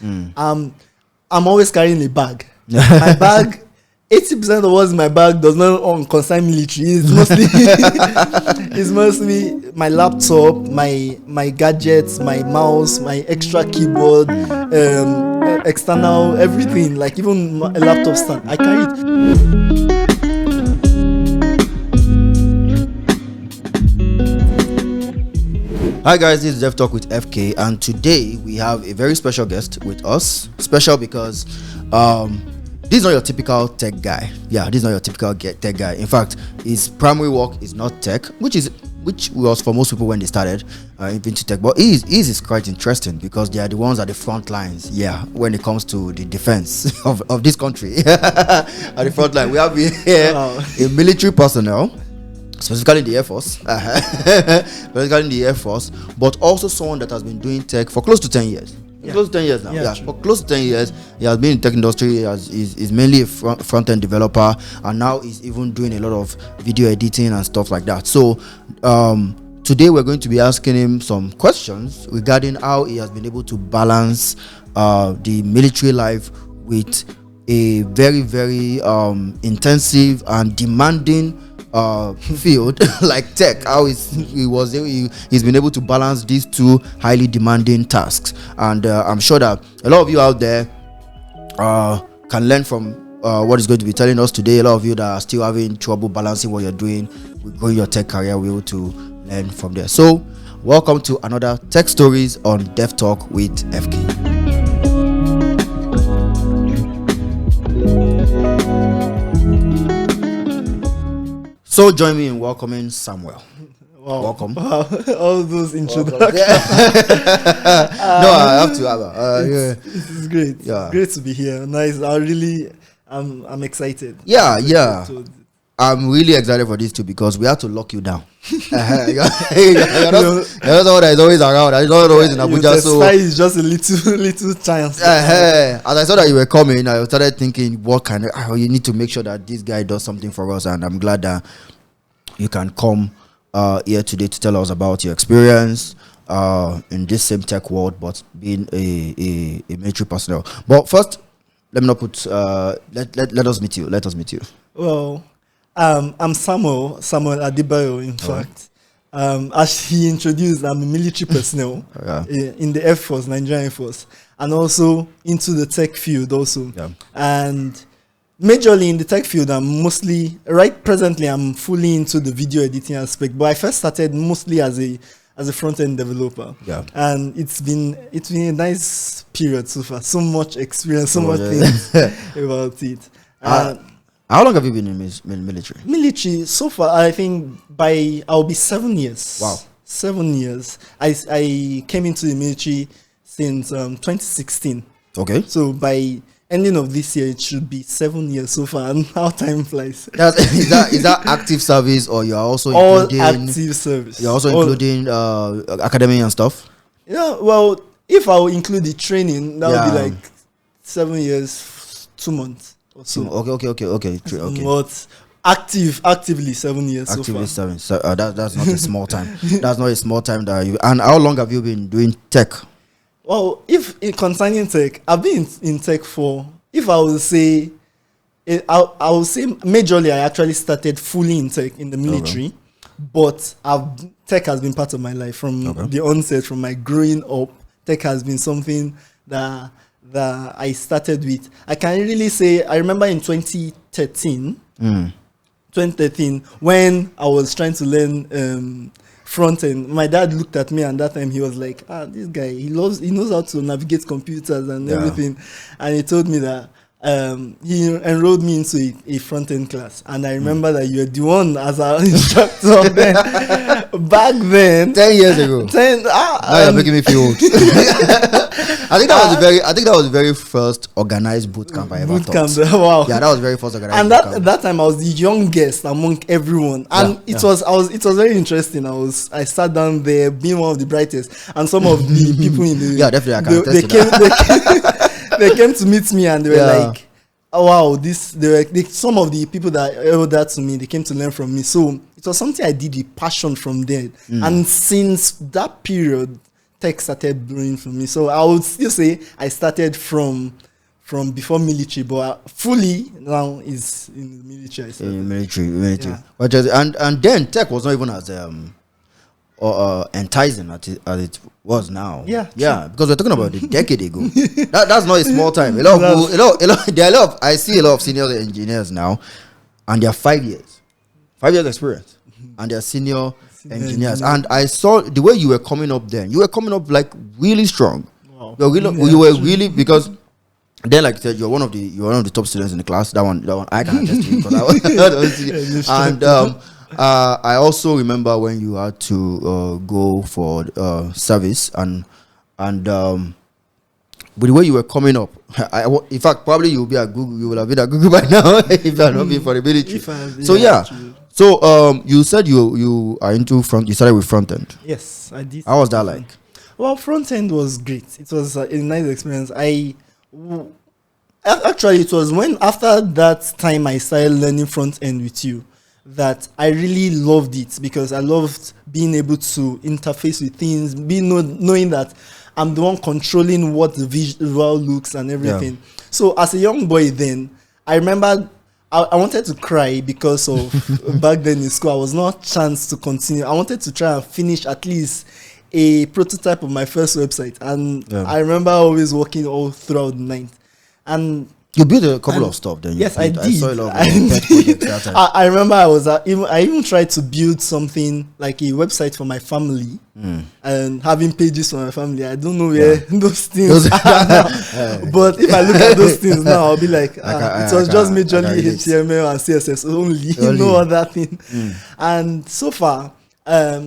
I'm always carrying a bag. My bag, 80% of what's in my bag does not concern military. It's mostly my laptop, my gadgets, my mouse, my extra keyboard, external everything, like even a laptop stand. I carry it. Hi guys, this is Dev Talk with FK, and today we have a very special guest with us. Special because this is not your typical tech guy. Yeah, this is not your typical tech guy. In fact, his primary work is not tech, which was for most people when they started into tech. But his is quite interesting because they are the ones at the front lines. Yeah, when it comes to the defense of this country, at the front line, we have here a military personnel. Specifically in the Air Force, but also someone that has been doing tech for close to 10 years. Close to 10 years now. Yeah, for close to 10 years, he has been in the tech industry. He's mainly a front-end developer, and now he's even doing a lot of video editing and stuff like that. So today we're going to be asking him some questions regarding how he has been able to balance the military life with a very, very intensive and demanding field like tech. How he's been able to balance these two highly demanding tasks, and I'm sure that a lot of you out there can learn from what he's going to be telling us today. A lot of you that are still having trouble balancing what you're doing with growing your tech career, we're able to learn from there. So welcome to another Tech Stories on Dev Talk with FK. So join me in welcoming Samuel. Wow. Welcome. Wow. All those introductions. No, I have to have This is great. Yeah. It's great to be here. Nice. I'm excited. Yeah. I'm really excited for this too because we have to lock you down. You're not someone that is always around. I'm not always in Abuja. So it's just a little chance. As I saw that you were coming, I started thinking, what kind of you need to make sure that this guy does something for us, and I'm glad that you can come here today to tell us about your experience in this same tech world, but being a military personnel. But first, let me not put. Let us meet you. Let us meet you. Well, I'm Samuel Adebayo, in fact. As he introduced, I'm a military personnel in the Air Force, Nigerian Air Force, and also into the tech field also. Yeah. And majorly in the tech field, presently I'm fully into the video editing aspect, but I first started mostly as a front-end developer. Yeah. And it's been a nice period so far. So much experience, so much things about it. How long have you been in military? Military, so far, I think I'll be 7 years. Wow. 7 years. I came into the military since 2016. Okay. So by ending of this year, it should be 7 years so far, and how time flies. Is that active service, or you are also including active service? You're also including academy and stuff? Yeah, well, if I will include the training, that would be like 7 years, 2 months. So, okay. But actively 7 years. Actively so far. 7. So that's not a small time. That's not a small time that you. And how long have you been doing tech? Well, if concerning tech, I've been in tech for. If I would say, I would say majorly I actually started fully in tech in the military, but tech has been part of my life from the onset, from my growing up. Tech has been something that I started with. I can really say I remember in 2013 when I was trying to learn front end. My dad looked at me, and that time he was like, this guy, he knows how to navigate computers and everything. And he told me that he enrolled me into a front end class, and I remember that you were the one as an instructor then. Back then, 10 years ago. Now you're making me feel old. I think that was the very first organized boot camp I ever taught. Wow. Yeah, that was the very first organized. And boot camp. that time I was the youngest among everyone, and it was very interesting. I sat down there, being one of the brightest, and some of the people in the definitely I can attest to that. They came to meet me, and they were like, oh wow, some of the people that held that to me, they came to learn from me. So it was something I did with passion from there. And since that period tech started brewing for me. So I would still say I started from before military, but fully now is in the military. Military. Yeah. And then tech was not even as enticing as it was now. Yeah, because we're talking about a decade ago. That's not a small time. There are a lot of, I see a lot of senior engineers now, and they are 5 years experience, and they are senior engineers. And I saw the way you were coming up then. You were coming up like really strong. Wow. You were really, because then, like I said, you're one of the top students in the class. That one I can attest to, because I was and I also remember when you had to go for service, and with the way you were coming up, in fact, probably you will have been at Google by now if it had not been for the military. So you said you are into front. You started with front end. Yes, I did. How was that like? Well, front end was great. It was a nice experience. Actually, it was when after that time I started learning front end with you that I really loved it, because I loved being able to interface with things, knowing that I'm the one controlling what the visual looks and everything. Yeah. So as a young boy then, I remember I wanted to cry because of back then in school, I was not chance to continue. I wanted to try and finish at least a prototype of my first website. And I remember always working all throughout the night. And you built a couple of stuff then. Yes, I did. I saw a lot of pet projects that time. I remember I even tried to build something like a website for my family and having pages for my family. I don't know where those things are now. But if I look at those things now, I'll be like, it was just majorly HTML and CSS only. No other thing. And so far,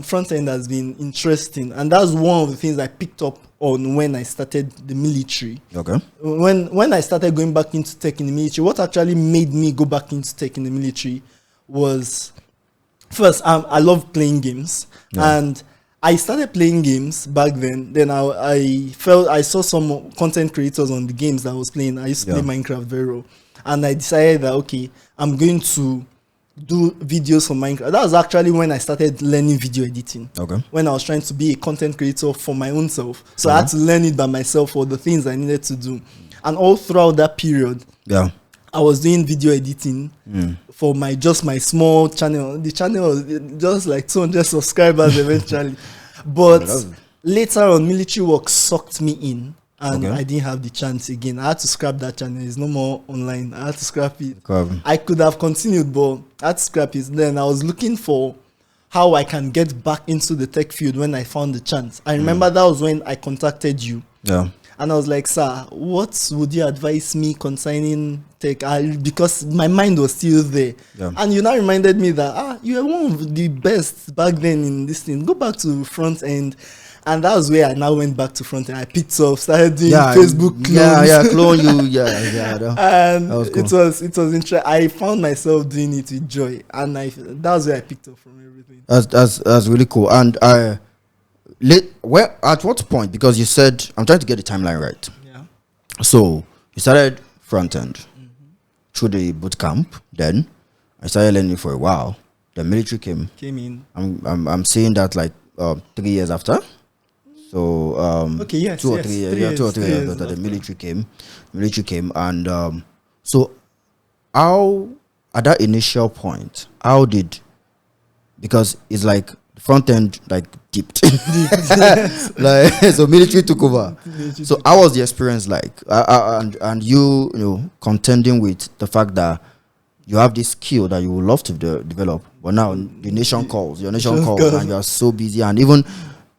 front end has been interesting, and that's one of the things I picked up on when I started the military. Okay. When I started going back into tech in the military, what actually made me go back into tech in the military was, first, I love playing games, and I started playing games back then. Then I saw some content creators on the games that I was playing. I used to play Minecraft very well, and I decided that okay, I'm going to do videos for Minecraft. That was actually when I started learning video editing. Okay. When I was trying to be a content creator for my own self. So I had to learn it by myself for the things I needed to do. And all throughout that period, I was doing video editing for my small channel. The channel was just like 200 subscribers eventually. But later on, military work sucked me in. And I didn't have the chance again. I had to scrap that channel. It's no more online. I had to scrap it. I could have continued, but I had to scrap it. Then I was looking for how I can get back into the tech field when I found the chance. I remember that was when I contacted you. Yeah. And I was like, sir, what would you advise me concerning tech? Because my mind was still there. Yeah. And you now reminded me that, you were one of the best back then in this thing. Go back to front end. And that was where I now went back to front end. I picked up, started doing Facebook clones. Clone you. And cool. it was interesting. I found myself doing it with joy, and that was where I picked up from everything. That's really cool. And at what point? Because you said, I'm trying to get the timeline right. Yeah. So you started front end through the boot camp. Then I started learning for a while. The military came in. I'm saying that like 3 years after. So 2 or 3 years after the military came, and so how at that initial point, because it's like the front end like dipped, like so military took over. So how was the experience like? And you know contending with the fact that you have this skill that you would love to develop, but now the nation calls, and you are so busy, and even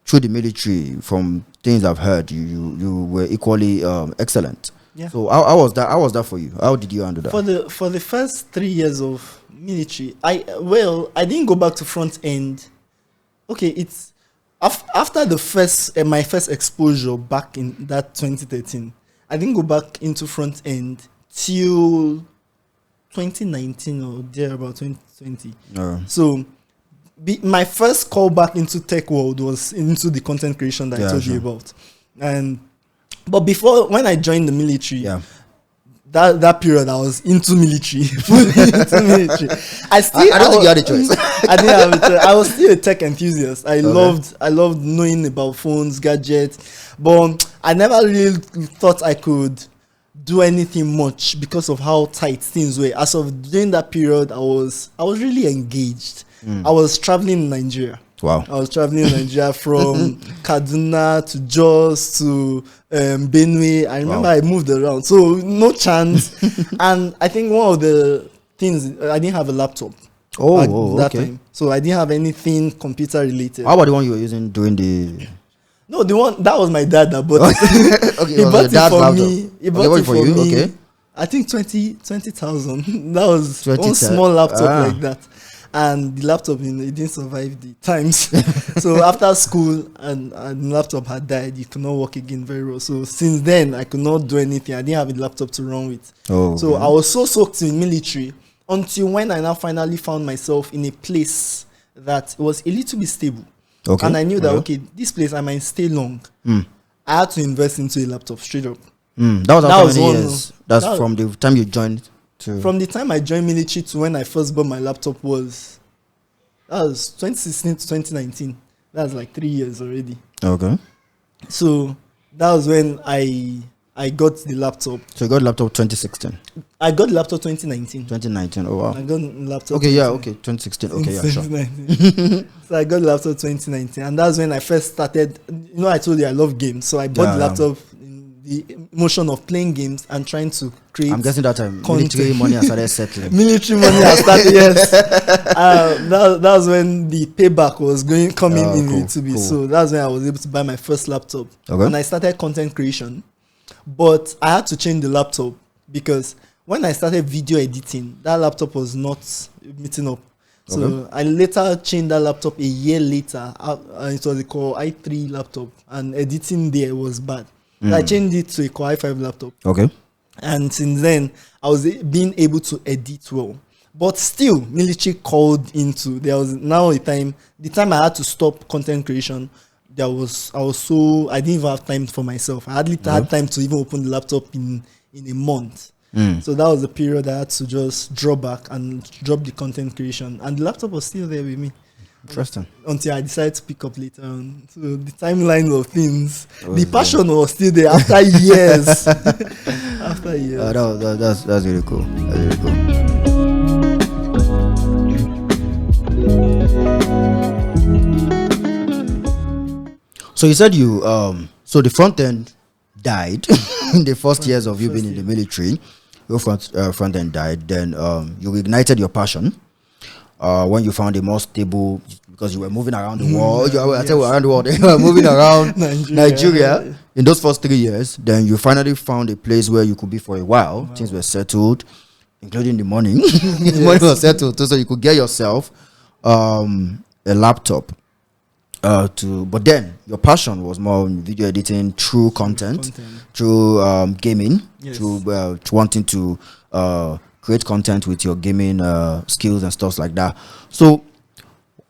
through the military, from things I've heard, you were equally excellent. Yeah. So how was that? How was that for you? How did you handle that? For the first 3 years of military, I didn't go back to front end. Okay, it's after the first my first exposure back in that 2013. I didn't go back into front end till 2019 or there about 2020. So my first call back into tech world was into the content creation that I told you about. But before, when I joined the military, that period I was into military. Into military. I don't think you had a choice. I didn't have a choice. I was still a tech enthusiast. I loved knowing about phones, gadgets, but I never really thought I could do anything much because of how tight things were. As of during that period, I was really engaged. I was traveling in Nigeria. Wow. I was traveling in Nigeria from Kaduna to Jos to Benue. I remember I moved around, so no chance. And I think one of the things, I didn't have a laptop. That time. So I didn't have anything computer related. How about the one you were using during the... No, the one that was my dad that bought it. Okay, he bought it for laptop. me. He bought it for you. me. Okay. I think 20,000. That was 20, one small laptop like that. And the laptop, it didn't survive the times. So after school and the laptop had died, you could not work again very well. So since then, I could not do anything. I didn't have a laptop to run with. So I was so soaked in military until when I now finally found myself in a place that was a little bit stable. Okay. And I knew that, this place I might stay long. I had to invest into a laptop straight up. That was how many years? That's from the time you joined? From the time I joined military to when I first bought my laptop was 2016 to 2019. That's like 3 years already. Okay. So that was when I got the laptop. So you got the laptop 2016? I got the laptop 2019. 2019, oh wow. I got the laptop. Okay, 2016. Okay, yeah, sure. So I got the laptop 2019, and that's when I first started. I told you I love games, so I bought the laptop in the emotion of playing games and trying to create. I'm guessing that time military money has started settling. Military money has started, yes. That was when the payback was coming in a little bit. So that's when I was able to buy my first laptop, and I started content creation. But I had to change the laptop because when I started video editing, that laptop was not meeting up. So I later changed that laptop a year later. It was a Core i3 laptop, and editing there was bad. So I changed it to a Core i5 laptop. Okay. And since then, I was being able to edit well. But still, military called into, there was now the time I had to stop content creation. I didn't even have time for myself. I hardly had time to even open the laptop in a month. So that was the period I had to just draw back and drop the content creation. And the laptop was still there with me. Interesting. Until I decided to pick up later on. So the timeline of things, the passion was still there after years. After years. That's really cool. That's really cool. So you said so the front end died in the first years of you being in the military. Your front end died. Then you ignited your passion when you found a more stable, because you were moving around the world. Around the world. You were moving around Nigeria in those first 3 years. Then you finally found a place where you could be for a while. Wow. Things were settled, including the money. The money was settled too, so you could get yourself a laptop. But then your passion was more on video editing, through content. Through gaming, through wanting to create content with your gaming skills and stuff like that. So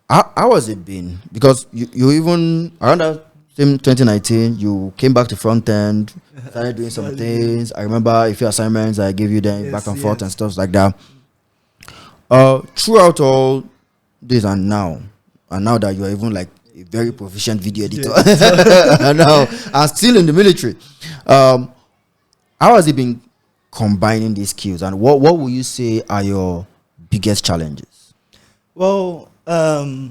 how has it been? Because you even around that same 2019, you came back to front end, started doing some things. I remember a few assignments I gave you then, back and forth and stuff like that. Throughout all this and now that you are even like a very proficient video editor, and still in the military, how has it been combining these skills, and what would you say are your biggest challenges? Well, I'll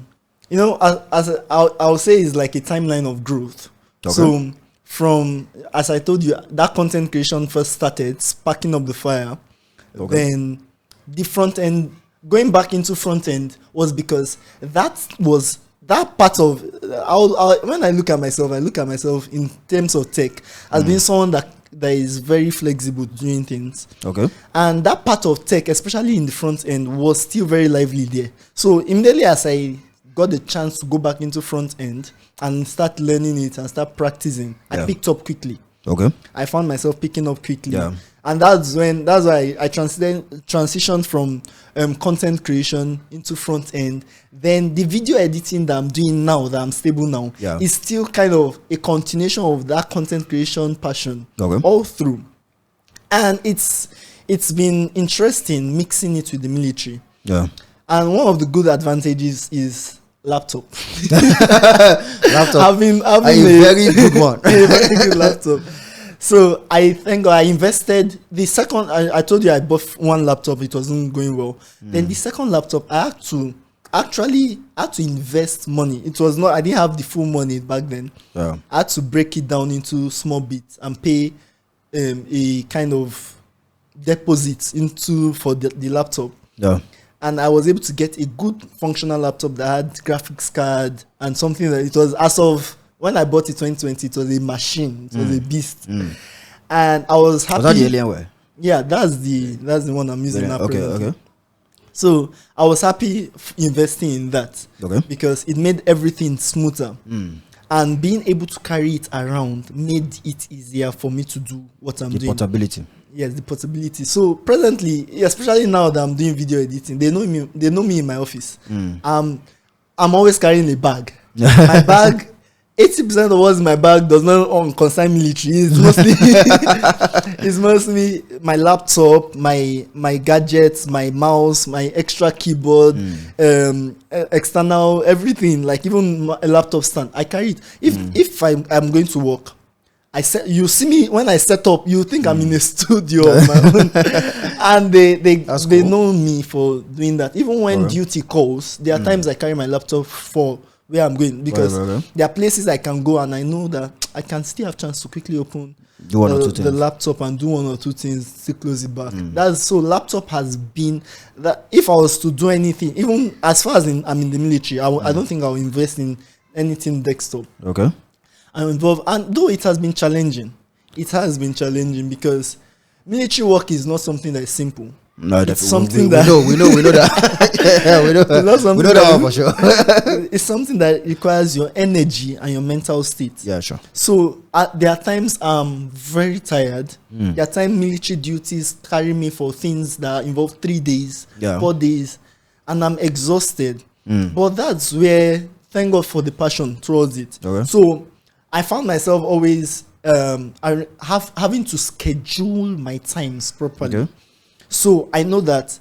say it's like a timeline of growth. So from, as I told you, that content creation first started sparking up the fire. Then the front end, going back into front end, was because that part of, when I look at myself in terms of tech as being someone that is very flexible doing things. And that part of tech, especially in the front end, was still very lively there. So immediately as I got the chance to go back into front end and start learning it and start practicing, I picked up quickly. I found myself picking up quickly. And that's why I transitioned from content creation into front end. Then the video editing that I'm doing now, that I'm stable now, is still kind of a continuation of that content creation passion all through. And it's been interesting mixing it with the military. Yeah. And one of the good advantages is laptop. Laptop. having a very good one. A very good laptop. So I think I invested the second. I told you I bought one laptop. It wasn't going well. Then the second laptop, I had to invest money. It was not. I didn't have the full money back then. Yeah. I had to break it down into small bits and pay a kind of deposit for the laptop. Yeah. And I was able to get a good functional laptop that had graphics card and something that it was, as of when I bought it 2020, it was a machine. It was a beast. And I was happy. Was that the Alienware? Yeah, that's the one I'm using now. Okay. So I was happy investing in that. Okay. Because it made everything smoother. And being able to carry it around made it easier for me to do what I'm doing. The portability. Yes, the possibility. So presently, especially now that I'm doing video editing, they know me in my office. I'm always carrying a bag. My bag, 80% of what's in my bag does not concern military. It's mostly my laptop, my gadgets, my mouse, my extra keyboard, external everything, like even a laptop stand. I carry it. If I'm going to work, you see me when I set up, you think I'm in a studio of my own. And they cool. know me for doing that. Even when duty calls, there are times I carry my laptop for where I'm going, because there are places I can go and I know that I can still have chance to quickly open the laptop and do one or two things, still close it back. So laptop has been that. If I was to do anything, even as far as I'm in the military, I don't think I'll invest in anything desktop. Okay. I'm involved, and though it has been challenging because military work is not something that is simple. No, it's something that we know that. Yeah, we know that for sure. It's something that requires your energy and your mental state. Yeah, sure. So there are times I'm very tired. There are times military duties carry me for things that involve 3 days, 4 days, and I'm exhausted. But that's where, thank God for the passion towards it. Okay. So I found myself always having to schedule my times properly. Okay. So I know that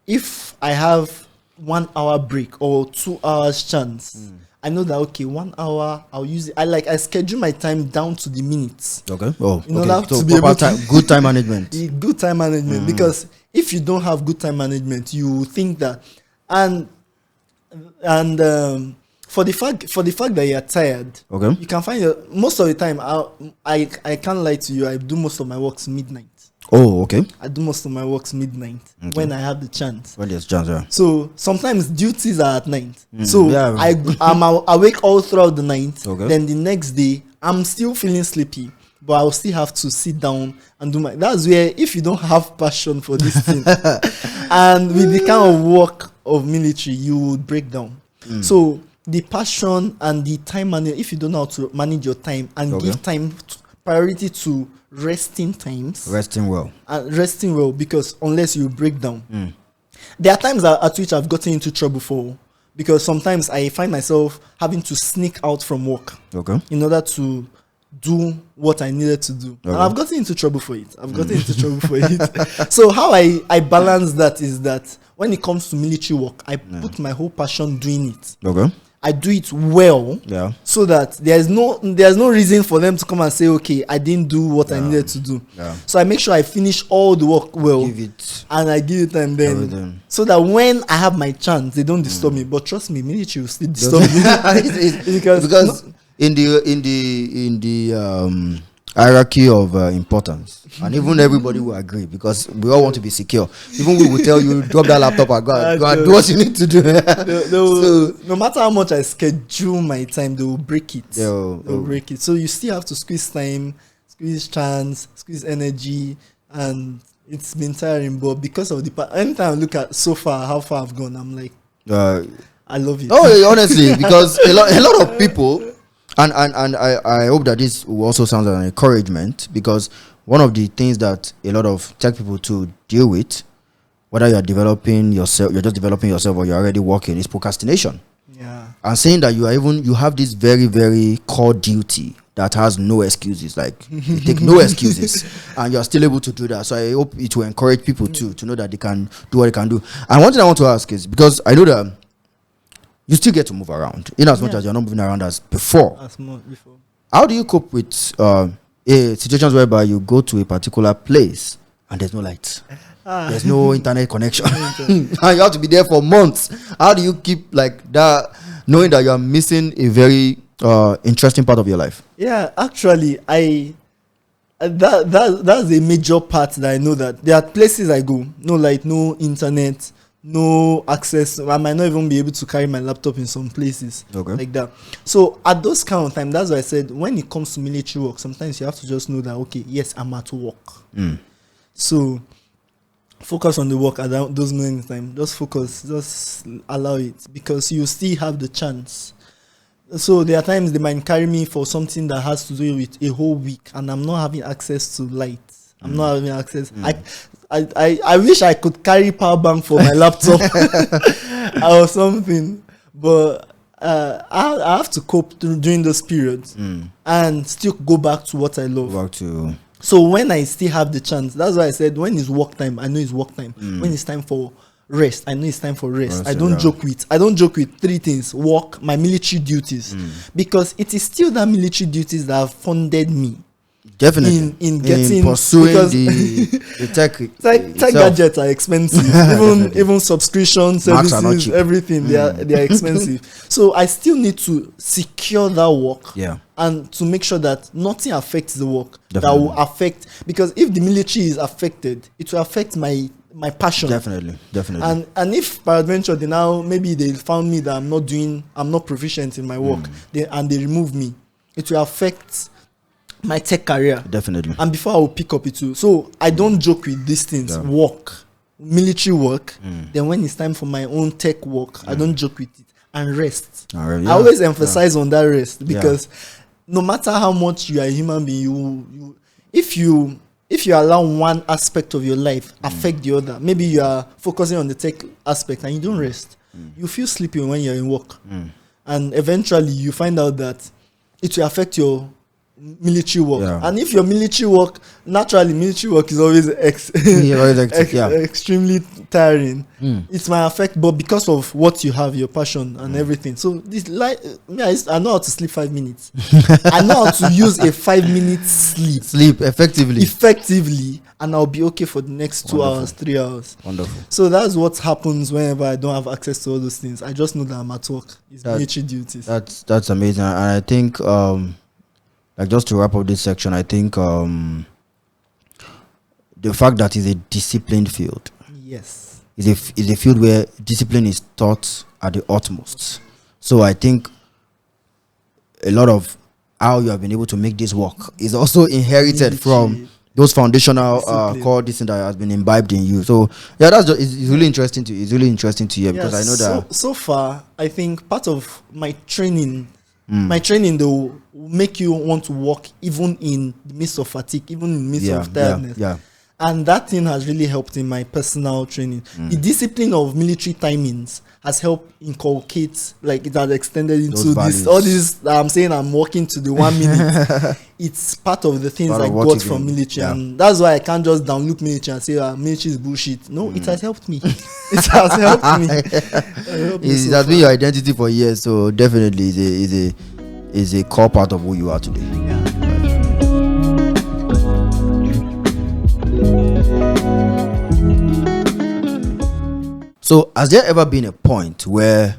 if I have 1 hour break or 2 hours chance, I know that, okay, 1 hour, I'll use it. I schedule my time down to the minutes. Okay. Oh, in order so to be able good time management. Good time management. Because if you don't have good time management, you think that, and for the fact that you're tired, okay, you can find most of the time. I can't lie to you. I do most of my works midnight. Oh, okay. I do most of my works midnight when I have the chance. When there's chance, yeah. So sometimes duties are at night. So I'm awake all throughout the night. Okay. Then the next day, I'm still feeling sleepy, but I'll still have to sit down and do that's where, if you don't have passion for this thing, and with the kind of work of military, you would break down. So the passion and the time management, if you don't know how to manage your time and give time priority to resting times. Resting well, because unless you break down. There are times at which I've gotten into trouble for, because sometimes I find myself having to sneak out from work in order to do what I needed to do. And I've gotten into trouble for it. So how I balance that is that when it comes to military work, I put my whole passion doing it. Okay. I do it well, so that there's no reason for them to come and say, okay, I didn't do what I needed to do. So I make sure I finish all the work well, and I give it time then, so that when I have my chance, they don't disturb me. But trust me, military will still disturb me because in the hierarchy of importance, and even everybody will agree, because we all want to be secure. Even we will tell you, drop that laptop and go and do what you need to do. No matter how much I schedule my time, they will break it. They'll break it. So you still have to squeeze time, squeeze chance, squeeze energy, and it's been tiring. But because of anytime I look at so far how far I've gone, I'm like, I love it. Oh, honestly, because a lot of people. And I hope that this will also sound like an encouragement, because one of the things that a lot of tech people to deal with, whether you're developing yourself, you're just developing yourself, or you're already working, is procrastination. Yeah. And saying that you have this very, very core duty that has no excuses. Like you take no excuses, and you're still able to do that. So I hope it will encourage people too to know that they can do what they can do. And one thing I want to ask is, because I know that you still get to move around, in as much as you're not moving around as before. How do you cope with situations whereby you go to a particular place and there's no light? There's no internet connection. And you have to be there for months. How do you keep like that, knowing that you are missing a very interesting part of your life? Yeah, actually, that's a major part that I know, that there are places I go, no light, no internet, no access. I might not even be able to carry my laptop in some places like that. So at those kind of time, that's why I said when it comes to military work, sometimes you have to just know that, okay, yes, I'm at work. So focus on the work at those moments in time. Just focus, just allow it, because you still have the chance. So there are times they might carry me for something that has to do with a whole week, and I'm not having access to light. I'm not having access. I wish I could carry power bank for my laptop or something, but I have to cope during those periods and still go back to what I love. So when I still have the chance, that's why I said when it's work time, I know it's work time. When it's time for rest, I know it's time for rest. I don't joke with three things: work, my military duties, because it is still that military duties that have funded me. Definitely in getting pursuing the tech gadgets are expensive. even subscription services, everything, they are expensive. So I still need to secure that work, and to make sure that nothing affects the work. That will affect, because if the military is affected, it will affect my passion. Definitely. And if peradventure they found me that I'm not proficient in my work, and they remove me, it will affect my tech career. Definitely. And before I will pick up it too. So I don't joke with these things. Work, military work. Then when it's time for my own tech work, I don't joke with it. And rest. I always emphasize on that rest, because no matter how much you are a human being, if you allow one aspect of your life affect the other, maybe you are focusing on the tech aspect and you don't rest, you feel sleepy when you're in work. And eventually you find out that it will affect your military work. And if your military work, naturally military work is always extremely tiring. It might affect, but because of what you have, your passion and everything. So this I know how to sleep 5 minutes. I know how to use a 5 minute sleep effectively, and I'll be okay for the next 2 hours, 3 hours. Wonderful. So that's what happens whenever I don't have access to all those things. I just know that I'm at work. It's military duties. That's amazing. And I think like, just to wrap up this section, I think the fact that it's a disciplined field. Yes. Is a field where discipline is taught at the utmost. So I think a lot of how you have been able to make this work is also inherited from those foundational core discipline that has been imbibed in you. So it's really interesting to hear, because I know that so far I think part of my training. My training, though, will make you want to work even in the midst of fatigue, even in the midst of tiredness. And that thing has really helped in my personal training. The discipline of military timings has helped inculcate, like it has extended into all this. I'm saying I'm working to the 1 minute. It's part of the things I got from military. And that's why I can't just download military and say military is bullshit. No, it has helped me. It has helped me. It has been your identity for years, so definitely is a core part of who you are today. So has there ever been a point where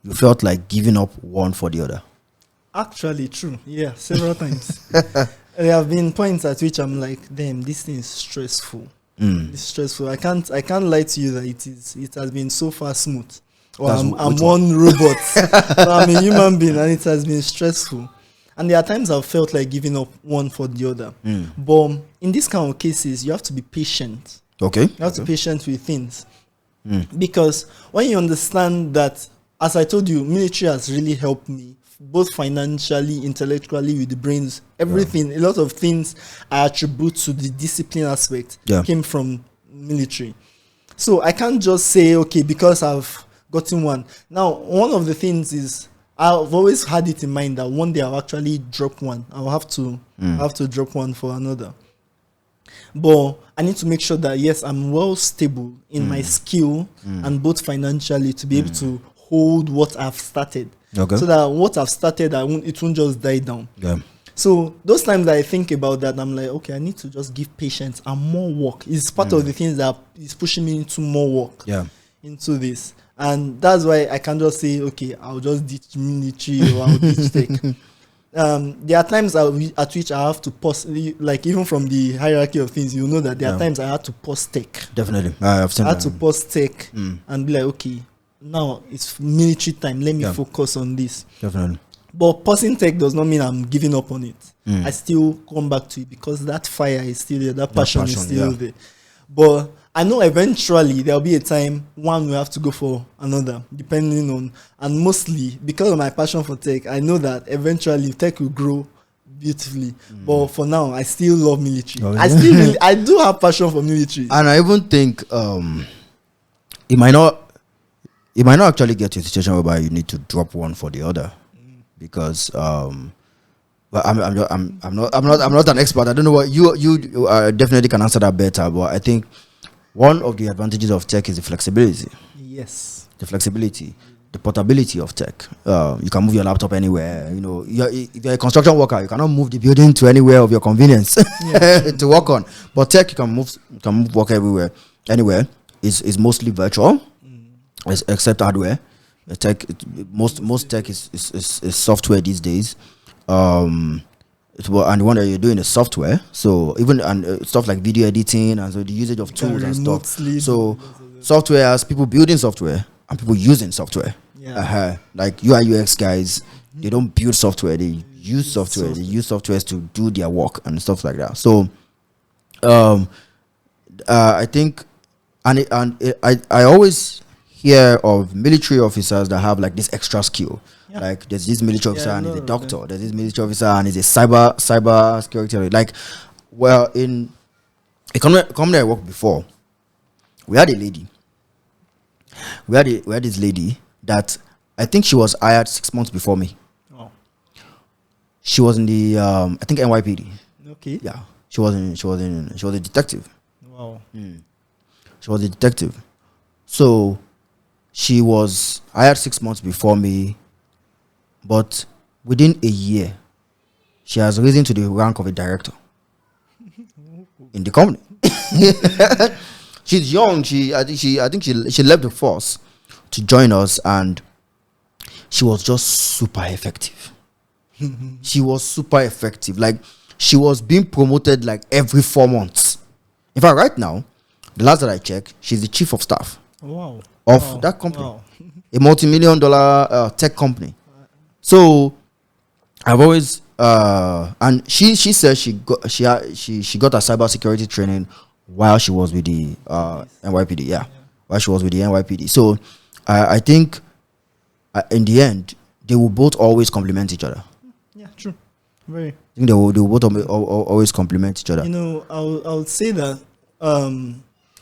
you felt like giving up one for the other? Actually, true. Yeah, several times. There have been points at which I'm like, damn, this thing is stressful. It's stressful. I can't lie to you that it has been so far smooth. Or I'm one robot. So I'm a human being, and it has been stressful. And there are times I've felt like giving up one for the other. But in these kind of cases, you have to be patient. Okay. You have to be patient with things. Because when you understand that, as I told you, military has really helped me, both financially, intellectually, with the brains, everything. A lot of things I attribute to the discipline aspect came from military. So I can't just say, okay, because I've gotten one. Now, one of the things is I've always had it in mind that one day I'll actually drop one. I'll have to drop one for another. But I need to make sure that yes, I'm well stable in my skill and both financially to be able to hold what I've started. Okay. So that what I've started, it won't just die down. Yeah. So those times that I think about that, I'm like, okay, I need to just give patience and more work. It's part of the things that is pushing me into more work. Yeah. Into this. And that's why I can't just say, okay, I'll just ditch military or I'll ditch tech. There are times at which I have to pause, like even from the hierarchy of things, you know that there are times I had to pause tech. Definitely. I've seen I had to pause tech and be like, okay, now it's military time. Let me focus on this. Definitely. But pausing tech does not mean I'm giving up on it. I still come back to it because that fire is still there. That passion is still there. But I know eventually there'll be a time one will have to go for another, depending on, and mostly because of my passion for tech, I know that eventually tech will grow beautifully. But for now, I still love military. Oh, yeah. I do have passion for military. And I even think it might not actually get to a situation whereby you need to drop one for the other, because but I'm not an expert. I don't know what you definitely can answer that better. But I think one of the advantages of tech is the flexibility. Yes. The flexibility, the portability of tech. You can move your laptop anywhere. You know, if you're a construction worker, you cannot move the building to anywhere of your convenience to work on. But tech, you can move work everywhere, anywhere. It's mostly virtual, except hardware. Tech, most tech is software these days. And the one that you're doing is software, so even stuff like video editing and so the usage of tools and stuff. So software has people building software and people using software. Like UI UX guys, they don't build software, they use software. They use software to do their work and stuff like that. So I think I always hear of military officers that have like this extra skill. Like there's this military officer and he's a doctor. There's this military officer and he's a cyber security. Like, well, in a company I worked before, we had a lady. We had this lady that I think she was hired 6 months before me. Oh. She was in the I think NYPD. Okay. Yeah. She was a detective. Wow. She was a detective. So she was hired 6 months before me. But within a year, she has risen to the rank of a director in the company. She's young. I think she left the force to join us, and she was just super effective. She was super effective. Like, she was being promoted like every 4 months. In fact, right now, the last that I checked, she's the chief of staff of that company, a multi-million-dollar tech company. So I've always and she said she got a cybersecurity training while she was with the NYPD. While she was with the NYPD. So I think in the end they will both always complement each other. Yeah, true. Very. I think they will both always complement each other. You know, I would say that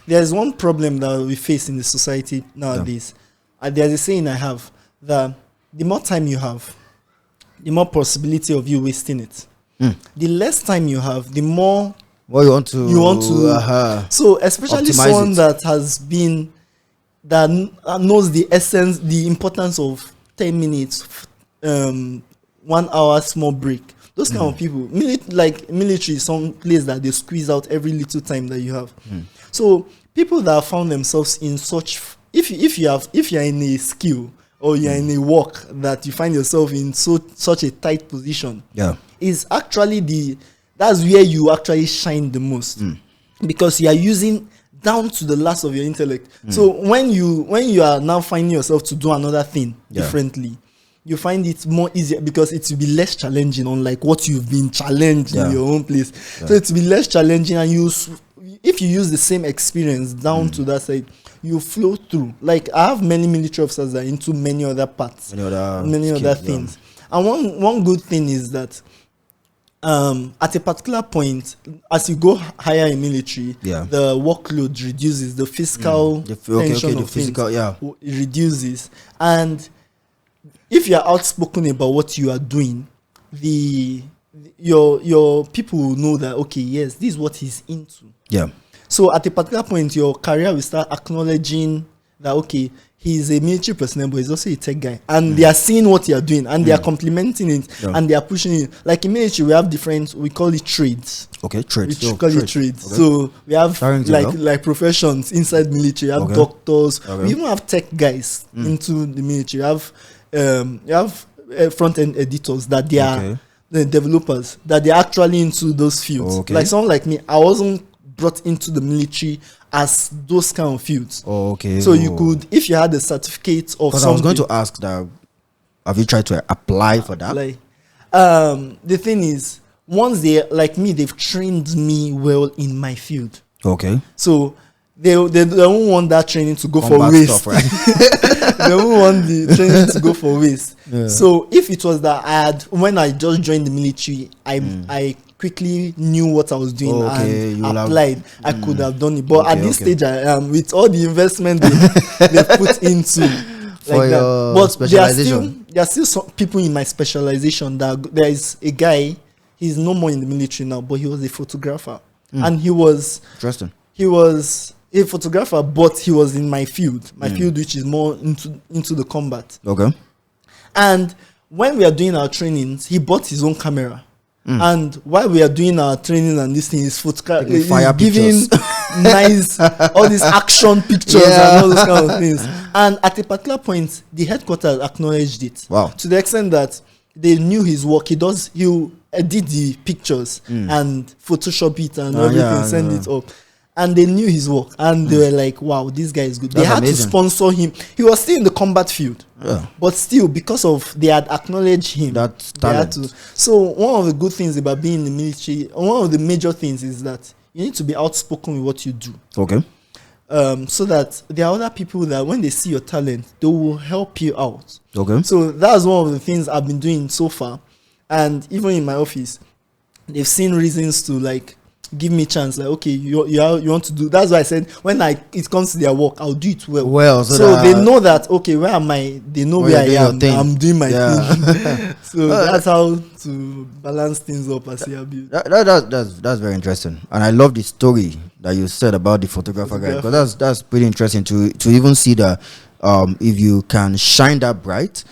there's one problem that we face in the society nowadays. There's a saying I have that the more time you have, the more possibility of you wasting it. The less time you have, the more you want to. So especially someone that has been, that knows the essence, the importance of 10 minutes, 1 hour small break. Those kind of people, like military, some place that they squeeze out every little time that you have. So people that have found themselves in such, if you're in a skill or you're in a work that you find yourself in such a tight position, is actually that's where you actually shine the most, because you are using down to the last of your intellect. So when you are now finding yourself to do another thing differently, you find it more easier because it will be less challenging, unlike what you've been challenged in your own place. So it will be less challenging, and if you use the same experience down to that side, you flow through. Like, I have many military officers that are into many other parts, many other things. And one good thing is that at a particular point, as you go higher in military, the workload reduces, the physical tension of things reduces, and if you're outspoken about what you are doing, your people will know that, okay, yes, this is what he's into. Yeah. So at a particular point, your career will start acknowledging that, okay, he's a military personnel, but he's also a tech guy. And they are seeing what you are doing, and they are complimenting it, and they are pushing it. Like in military, we have different, we call it trades. Okay, trades. We call it trades. Okay. So we have like professions inside military. We have doctors. Okay. We even have tech guys into the military. You have front-end editors that they are the developers, that they're actually into those fields. Okay. Like someone like me, I wasn't brought into the military as those kind of fields. So you could, if you had a certificate of something. I was going to ask that, have you tried to apply for that? The thing is, once they, like me, they've trained me well in my field. Okay. So they don't want that training to go for waste. Stuff, right? They don't want the training to go for waste. Yeah. So if it was that when I just joined the military, I quickly knew what I was doing and applied, I could have done it. But at this stage, I am with all the investment they put into like that. But there are still some people in my specialization. That there is a guy. He's no more in the military now, but he was a photographer, and he was interesting. He was a photographer, but he was in my field, which is more into the combat. Okay. And when we are doing our trainings, he bought his own camera. And while we are doing our training and this thing, he's giving nice all these action pictures and all those kind of things. And at a particular point, the headquarters acknowledged it. Wow. To the extent that they knew his work. He'll edit the pictures and Photoshop it and everything, send it up. And they knew his work, and they were like, wow, this guy is good. They had to sponsor him. He was still in the combat field, but still, because of they had acknowledged him, that talent. So one of the good things about being in the military, one of the major things is that you need to be outspoken with what you do. Okay. So that there are other people that when they see your talent, they will help you out. Okay. So that's one of the things I've been doing so far. And even in my office, they've seen reasons to like give me chance, like, okay, you want to do. That's why I said when it comes to their work, I'll do it well. So they know that, okay, where am I? They know where I am. I'm doing my thing. So that's how to balance things up as a build. That's very interesting, and I love the story that you said about the photographer guy, because that's pretty interesting to even see that if you can shine that bright,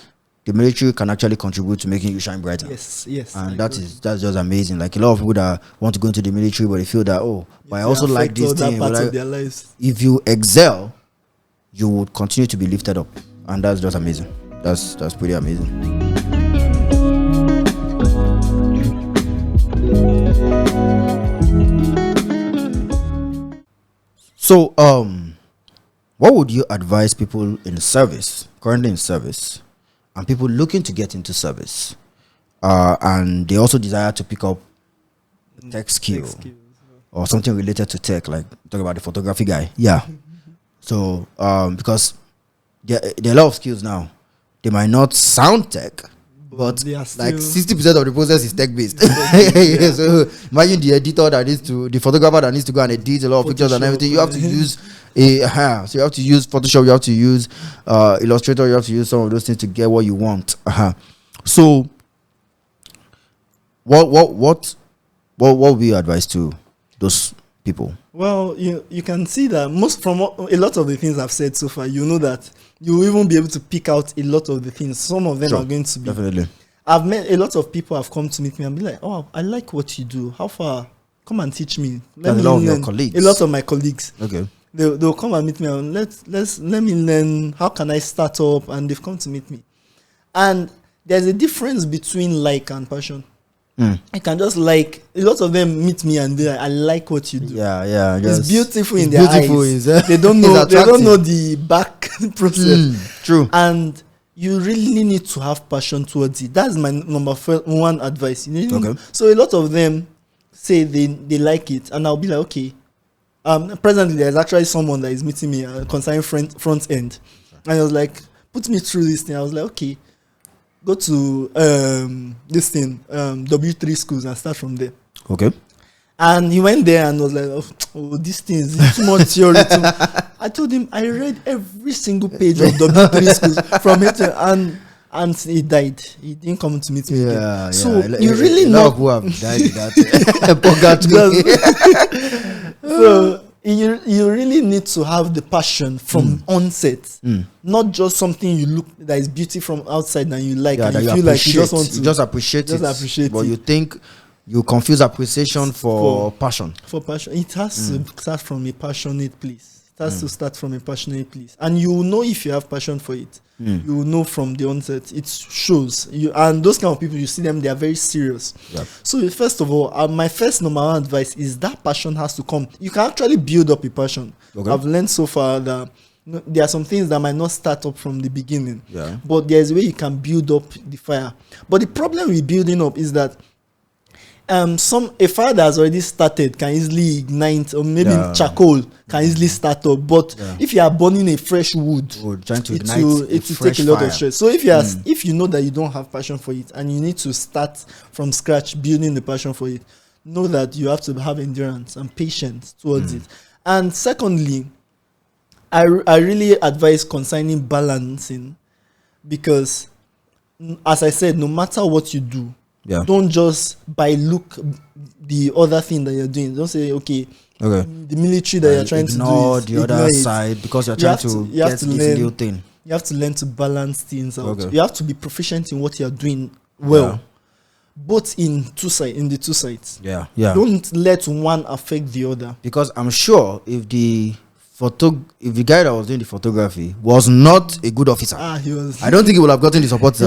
the military can actually contribute to making you shine brighter. Yes. And that's just amazing. Like a lot of people that want to go into the military, but they feel that, but I also like this thing. Part of their lives. If you excel, you would continue to be lifted up, and that's just amazing. That's pretty amazing. So, what would you advise people currently in service, and people looking to get into service, and they also desire to pick up tech skill or something related to tech, like talk about the photography guy? So because there are a lot of skills now. They might not sound tech, but like 60% of the process is tech based. So imagine the editor the photographer that needs to go and edit a lot of pictures and everything. You have to use so you have to use Photoshop, you have to use Illustrator, you have to use some of those things to get what you want. So what would be your advice to those people? Well, you can see that a lot of the things I've said so far, you know that you will even be able to pick out a lot of the things. Some of them are going to be. Definitely. I've met a lot of people have come to meet me and be like, oh, I like what you do. How far? Come and teach me. Let me learn. Your colleagues. A lot of my colleagues. Okay. They'll come and meet me and let me learn. How can I start up? And they've come to meet me. And there's a difference between like and passion. I can just like, a lot of them meet me and I like what you do. Yeah. It's beautiful in their eyes. They don't know the back process. True. And you really need to have passion towards it. That's my number one advice. So a lot of them say they like it, and I'll be like, okay. Presently, there's actually someone that is meeting me concerning front end, and I was like, put me through this thing. I was like, okay. Go to this thing, W3 schools, and start from there. Okay. And he went there and was like, oh this thing is too much theory. I told him I read every single page of W3 schools from it, and and he died. He didn't come to meet me again. Yeah. So you really know who have died in that. So you really need to have the passion from onset, not just something you look that is beauty from outside and you like, and you feel like you just want to appreciate it. But you think you confuse appreciation for passion. For passion, it has to start from a passionate place. It has to start from a passionate place, and you will know if you have passion for it. You will know from the onset. It shows you, and those kind of people, you see them, they are very serious. Yep. So first of all, my first number one advice is that passion has to come. You can actually build up a passion. Okay. I've learned so far that there are some things that might not start up from the beginning, Yeah. but there's a way you can build up the fire. But the problem with building up is that a fire that has already started can easily ignite, or maybe charcoal can easily start up. But if you are burning a fresh wood, trying to it will take a lot of stress. So if you know that you don't have passion for it and you need to start from scratch building the passion for it, know that you have to have endurance and patience towards it. And secondly, I really advise concerning balancing, because as I said, no matter what you do, don't just look the other thing that you're doing. Don't say, okay, the military that you're trying to do is the other side, because you're trying to get this new thing. You have to learn to balance things out. You have to be proficient in what you're doing well, both in the two sides. Don't let one affect the other, because I'm sure if the guy that was doing the photography was not a good officer, he was. I don't think he would have gotten the support.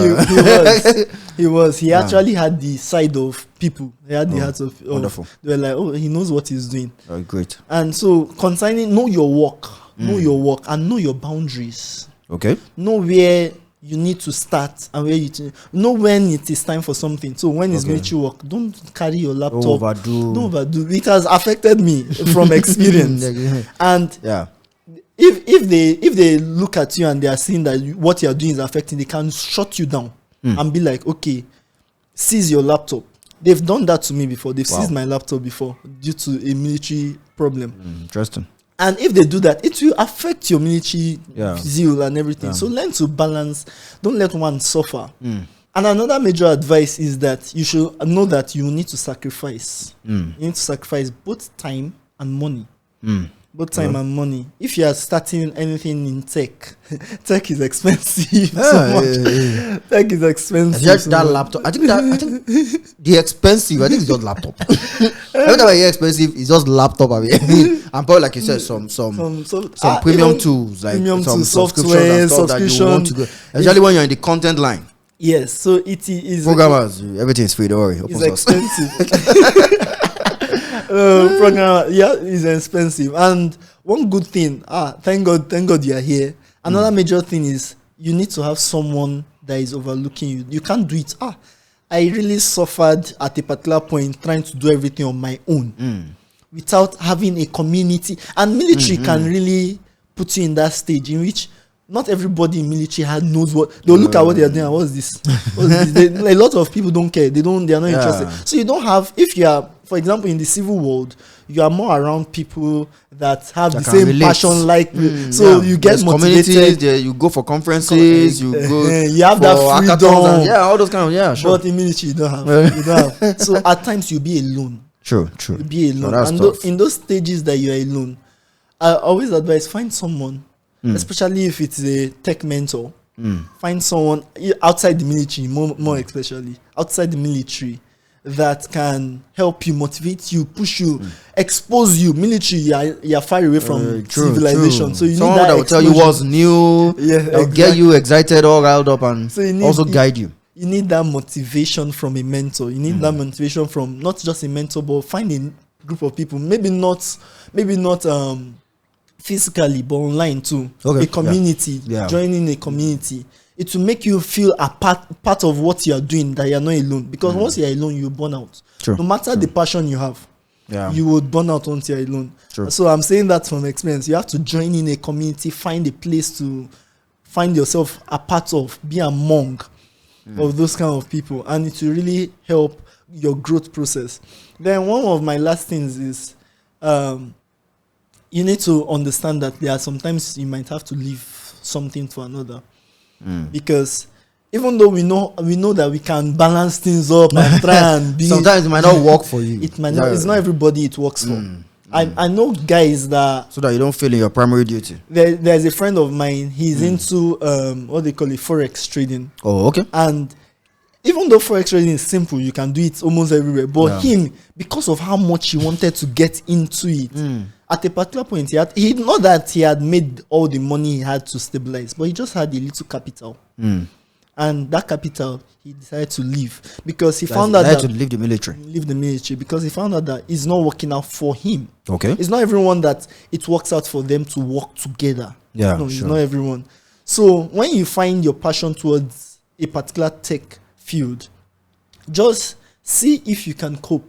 He was. He actually had the side of people. He had the heart of. Wonderful. They were like, oh, he knows what he's doing. Great. And so, concerning, know your work, and know your boundaries. Okay. Know where you need to start and where know when it is time for something. So when it's military work, don't carry your laptop. Don't overdo. It has affected me from experience. And if they look at you and they are seeing that what you are doing is affecting, they can shut you down and be like, okay, seize your laptop. They've done that to me before. They've seized my laptop before due to a military problem. Interesting. And if they do that, it will affect your military zeal and everything. So learn to balance. Don't let one suffer. And another major advice is that you should know that you need to sacrifice. You need to sacrifice both time and money. Both time and money. If you are starting anything in tech, tech is expensive. Tech is expensive. Just that laptop. I think the expensive. I think it's just laptop. Every time I hear expensive, it's just laptop. I mean, and probably like you said, some premium tools, like some software and stuff that you want to go. Especially when you're in the content line. Yes, so it is programmers. Everything is free. Don't worry. It's expensive. Program, is expensive. And one good thing, thank God you are here. Another major thing is you need to have someone that is overlooking you. You can't do it. I really suffered at a particular point trying to do everything on my own without having a community. And military can really put you in that stage in which not everybody in military knows what they'll look at what they are doing. What's this? A lot of people don't care. They are not interested. So you don't have, if you are, for example, in the civil world, you are more around people that have the same passion like you. So you get motivated. You go for conferences, you have that freedom. All those kind of, sure. But in military, you don't have. So at times you'll be alone. True. You'll be alone. And in those stages that you are alone, I always advise, find someone, especially if it's a tech mentor. Find someone outside the military, more especially outside the military, that can help you, motivate you, push you, expose you. Military, you're far away from civilization. So you someone need that will tell you what's new, get you excited, all riled up, and so also guide you. You need that motivation from a mentor. You need that motivation from not just a mentor, but find a group of people. Maybe not physically, but online too. A community, joining a community. It will make you feel a part of what you are doing, that you are not alone. Because once you are alone, you burn out. No matter the passion you have, you would burn out once you are alone. So I'm saying that from experience. You have to join in a community, find a place to find yourself a part of, be among of those kind of people, and it will really help your growth process. Then one of my last things is you need to understand that there are sometimes you might have to leave something for another. Because even though we know that we can balance things up and try and be. Sometimes it might not work for you. It might not. It's not everybody it works for. I know guys that, so that you don't fail in your primary duty. There's a friend of mine. He's into what they call it, forex trading. Oh, okay. And even though forex trading is simple, you can do it almost everywhere. But him, because of how much he wanted to get into it, at a particular point, he not that he had made all the money he had to stabilize, but he just had a little capital. And that capital, he decided to leave because he found out that to leave the military. Because he found out that it's not working out for him. Okay. It's not everyone that it works out for them to work together. Yeah, no, it's not everyone. So when you find your passion towards a particular tech field, just see if you can cope.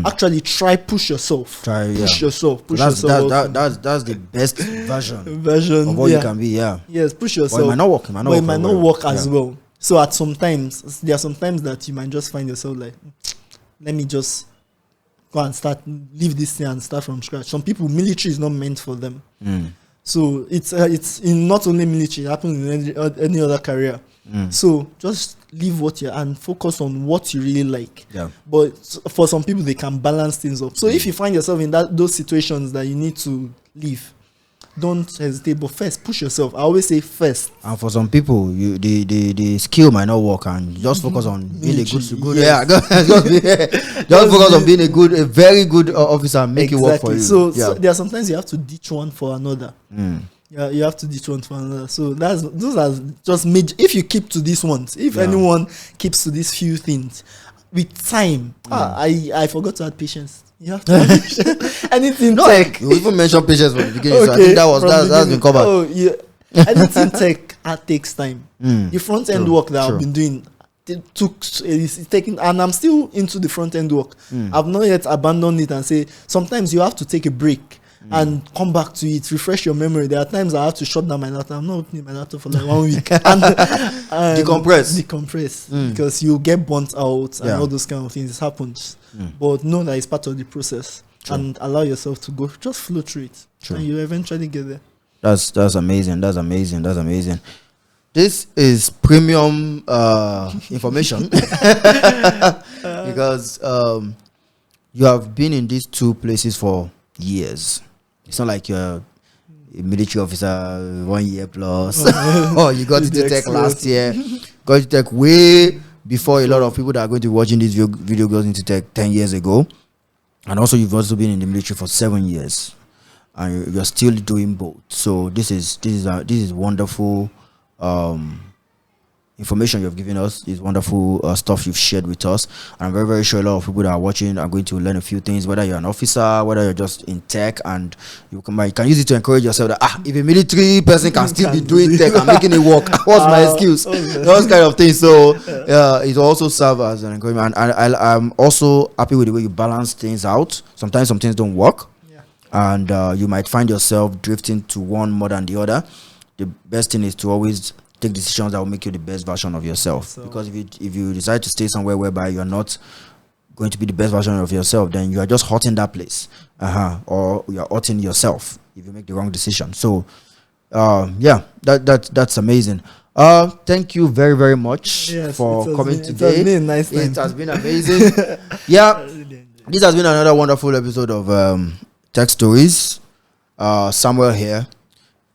Actually, push yourself. Push yourself. That's the best version of what you can be. Yeah. Yes, push yourself. But it might not work. As well. So there are some times that you might just find yourself like, let me just go and leave this thing and start from scratch. Some people, military is not meant for them. So it's in not only military, it happens in any other career. So just leave what you and focus on what you really like. Yeah. But for some people, they can balance things up. So if you find yourself in those situations that you need to leave, don't hesitate. But first, push yourself. I always say first. And for some people, the skill might not work, and just focus on being a good. Yeah, just focus on being a very good officer and make it work for you. So there are sometimes you have to ditch one for another. Yeah, you have to ditch one for another. So those are just major. If you keep to these ones, if anyone keeps to these few things, with time, I forgot to add patience. You have to add patience. Anything tech. You even mentioned patience from the beginning, so I think that's been covered. Oh yeah, anything tech takes time. The front end work that I've been doing it's taking, and I'm still into the front end work. I've not yet abandoned it and say sometimes you have to take a break. And come back to it, refresh your memory. There are times I have to shut down my laptop. I'm not opening my laptop for like 1 week. and decompress because you get burnt out and all those kind of things. It happens. But know that it's part of the process. And allow yourself to go. Just flow through it. And you eventually get there. That's amazing. That's amazing. This is premium information because you have been in these two places for years. It's not like you're a military officer 1 year plus or you got into tech last year. Got into tech way before a lot of people that are going to be watching this video got into tech 10 years ago. And also you've also been in the military for 7 years and you're still doing both. So this is wonderful information you've given us. Is wonderful stuff you've shared with us, and I'm very, very sure a lot of people that are watching are going to learn a few things, whether you're an officer, whether you're just in tech, and you can use it to encourage yourself that if a military person can still be doing tech and making it work, what's my excuse? Those kind of things. So it also serves as an encouragement, and I'm also happy with the way you balance things out. Sometimes some things don't work, and you might find yourself drifting to one more than the other. The best thing is to always take decisions that will make you the best version of yourself. Because if you decide to stay somewhere whereby you're not going to be the best version of yourself, then you are just hurting that place, or you are hurting yourself if you make the wrong decision. So, that's amazing. Thank you very, very much for coming today. It has been a nice time. It has been amazing. This has been another wonderful episode of Tech Stories. Samuel here,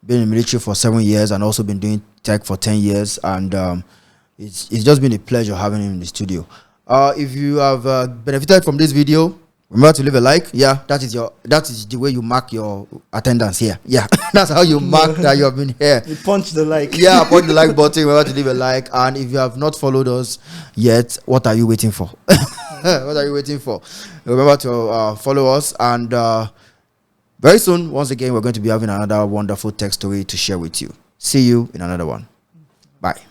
been in the military for 7 years and also been doing tech for 10 years, and it's just been a pleasure having him in the studio. If you have benefited from this video, remember to leave a like. That is the way you mark your attendance here. That's how you mark that you have been here. You punch the like. Punch the like button. Remember to leave a like. And if you have not followed us yet, what are you waiting for? What are you waiting for? Remember to follow us, and very soon, once again, we're going to be having another wonderful tech story to share with you. See you in another one. Bye.